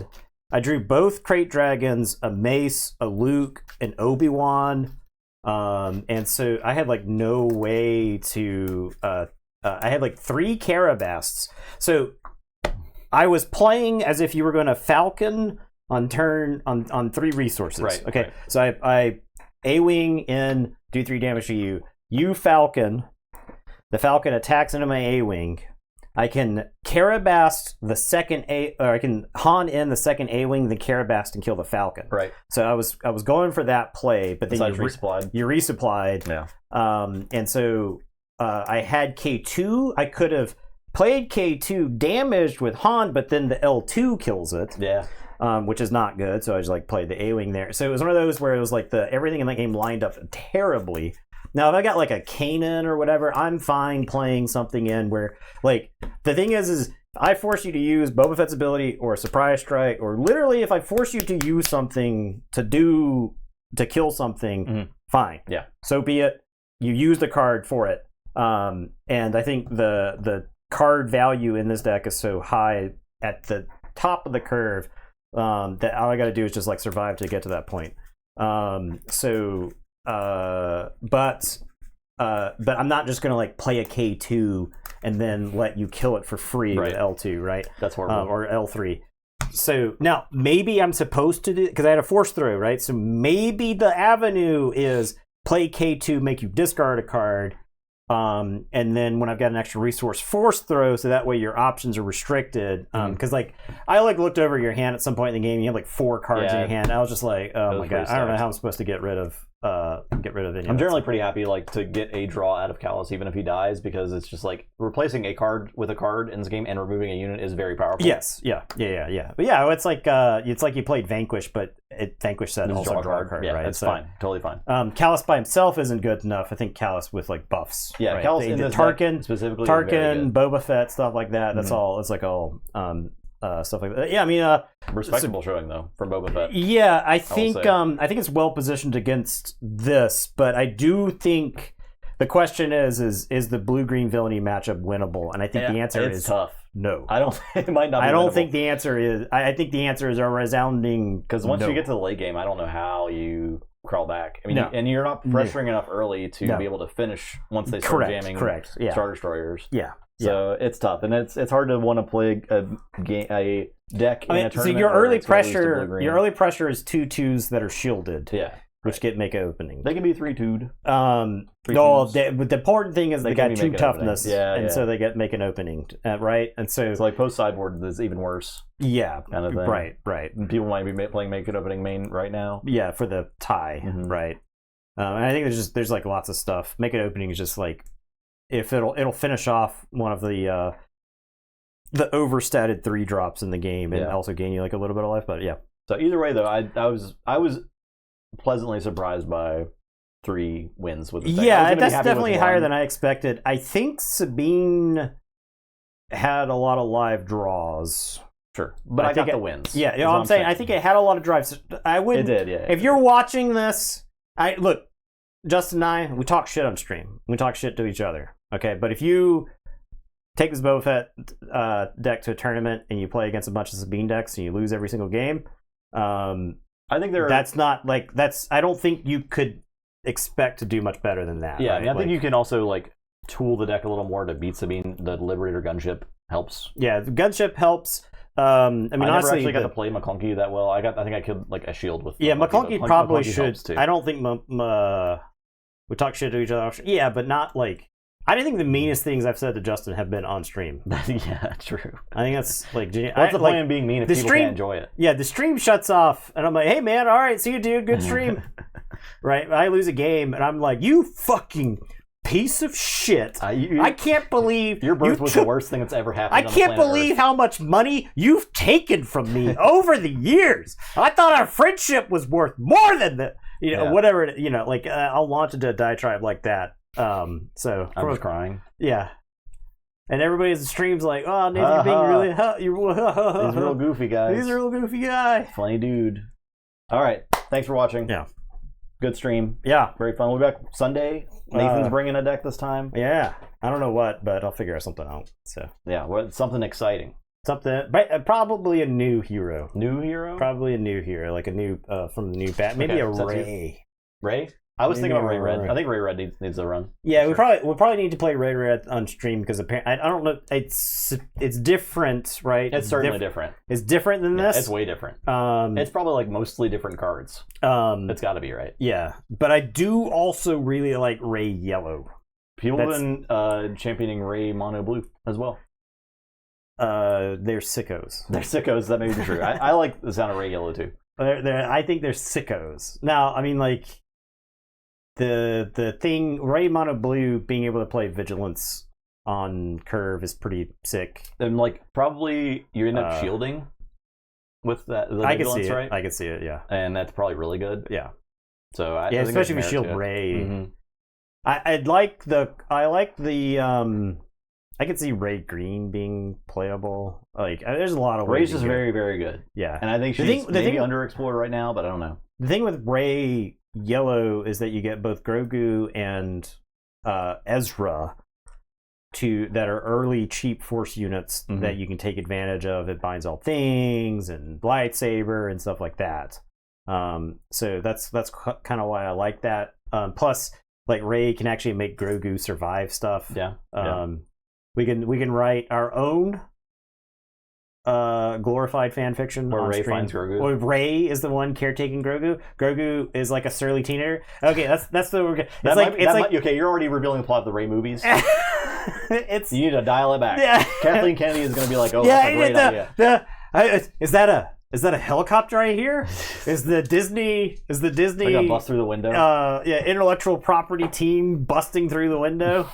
drew both Crate Dragons, a Mace, a Luke, an Obi-Wan, and so I had like no way to. I had like 3 Carabasts, so I was playing as if you were going to Falcon on turn on 3 resources. Right. Okay. Right. So I A-wing in, do 3 damage to you. You Falcon. The Falcon attacks into my A-wing. I can Carabast the second I can Han in the second A-wing, then Carabast and kill the Falcon. Right. So I was going for that play, but then you resupplied. Yeah. And so I had K2. I could have played K2 damaged with Han, but then the L2 kills it. Yeah. Which is not good. So I just like played the A-wing there. So it was one of those where it was like everything in that game lined up terribly. Now, if I got like a Kanan or whatever, I'm fine playing something in where, like, the thing is I force you to use Boba Fett's ability or a surprise strike, or literally if I force you to use something to kill something, fine. Yeah. So be it. You use the card for it. And I think the card value in this deck is so high at the top of the curve that all I got to do is just like survive to get to that point. But I'm not just gonna like play a K2 and then let you kill it for free with L2, right? That's horrible. Or L3. So now maybe I'm supposed to do, because I had a force throw, right? So maybe the avenue is play K2, make you discard a card, and then when I've got an extra resource, force throw, so that way your options are restricted. Because like I like looked over your hand at some point in the game, and you had like 4 cards in your hand. I was just like, oh my god, I don't know how I'm supposed to get rid of any. I'm generally pretty happy like to get a draw out of Callus even if he dies, because it's just like replacing a card with a card in this game and removing a unit is very powerful. Yes, yeah. But yeah, it's like you played Vanquish, but Vanquish said also draw a card, yeah, right? It's fine, totally fine. Callus by himself isn't good enough. I think Callus with like buffs. Yeah, right? Callus in this Tarkin specifically, Tarkin, Boba Fett, stuff like that. That's all. It's like all stuff like that. Yeah, I mean, respectable showing though from Boba Fett. Yeah, I think it's well positioned against this, but I do think the question is the blue-green villainy matchup winnable? And I think the answer is tough. No. I don't. It might not. I don't think the answer is. I think the answer is a resounding. Because once you get to the late game, I don't know how you crawl back. I mean, and you're not pressuring enough early to be able to finish once they start jamming Star Destroyers. Yeah. So it's tough, and it's hard to want to play a deck in a tournament. So your early pressure is 2/2s that are shielded. Yeah. Which make an opening. They can be 3/2'd. But the important thing is they got 2 toughness, so they make an opening, right? And so it's like post sideboard is even worse. Yeah, kind of thing. Right. And people might be playing make an opening main right now. Yeah, for the tie, right? And I think there's like lots of stuff. Make an opening is just like if it'll finish off one of the overstated 3 drops in the game and also gain you like a little bit of life. But yeah. So either way, though, I was pleasantly surprised by 3 wins with the thing. Yeah, that's definitely higher than I expected. I think Sabine had a lot of live draws. Sure, but I got the wins. Yeah, you know what I'm saying? I think it had a lot of drives. It did, yeah. If you're watching this, look, Justin and I, we talk shit on stream. We talk shit to each other, okay? But if you take this Boba Fett deck to a tournament and you play against a bunch of Sabine decks and you lose every single game, I think I don't think you could expect to do much better than that. Yeah, right? I mean, I think you can also like tool the deck a little more to beat Sabine. The Liberator gunship helps. Yeah, the gunship helps. I mean, I honestly, never actually got to play McClunky that well. I think I killed like a shield with. Yeah, McClunky probably should. I don't think we talk shit to each other. Yeah, but not like I think the meanest things I've said to Justin have been on stream. Yeah, true. I think that's like... What's the point of being mean if people can't enjoy it? Yeah, the stream shuts off, and I'm like, hey, man, all right, see you, dude. Good stream. Right? I lose a game, and I'm like, you fucking piece of shit. I can't believe... Your birth was the worst thing that's ever happened I on can't the planet believe Earth. how much money you've taken from me over the years. I thought our friendship was worth more than the... whatever, like, I'll launch into a diatribe like that. So I was crying. Yeah, and everybody in the stream's like, "Oh, Nathan, you're being really, He's real goofy, guys. He's a real goofy guy, funny dude." All right, thanks for watching. Yeah, good stream. Yeah, very fun. We'll be back Sunday. Nathan's bringing a deck this time. Yeah, I don't know what, but I'll figure something out. So yeah, something exciting. Something, but probably a new hero. New hero? Probably a new hero, like a new from the new bat. Maybe a Ray. Ray? I was thinking about Ray Red. I think Ray Red needs a run. Yeah, we probably need to play Ray Red on stream because apparently I don't know. It's different, right? It's certainly different. It's different than this. It's way different. It's probably like mostly different cards. It's got to be, right? Yeah, but I do also really like Ray Yellow. People have been championing Ray Mono Blue as well. They're sickos. They're sickos. That may be true. I like the sound of Ray Yellow too. I think they're sickos. Now, I mean, like the thing Ray Mono Blue being able to play Vigilance on curve is pretty sick. And like probably you end up shielding with that. The I Vigilance, can see it. right? I can see it. Yeah, and that's probably really good. Yeah. So I think especially if you shield Ray. I like the. I could see Ray Green being playable. Like, there's a lot of ways. Ray's just very, very good. Yeah, and I think she's maybe underexplored right now, but I don't know. The thing with Ray Yellow is that you get both Grogu and Ezra that are early cheap Force units that you can take advantage of. It binds all things and lightsaber and stuff like that. So that's kind of why I like that. Plus, like Ray can actually make Grogu survive stuff. Yeah. We can write our own glorified fan fiction where on Ray stream. finds Grogu. Where Ray is the one caretaking Grogu. Grogu is like a surly teenager. Okay, that's the we're gonna. Okay, you're already revealing the plot of the Ray movies. You need to dial it back. Yeah. Kathleen Kennedy is going to be like, "Oh, that's a great idea." Is that a helicopter right here? Is the Disney? Like a bust through the window? Intellectual property team busting through the window.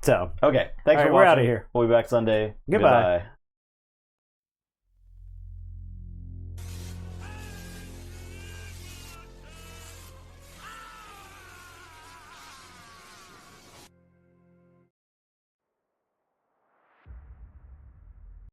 So okay, thanks for watching. We're out of here. We'll be back Sunday. Goodbye.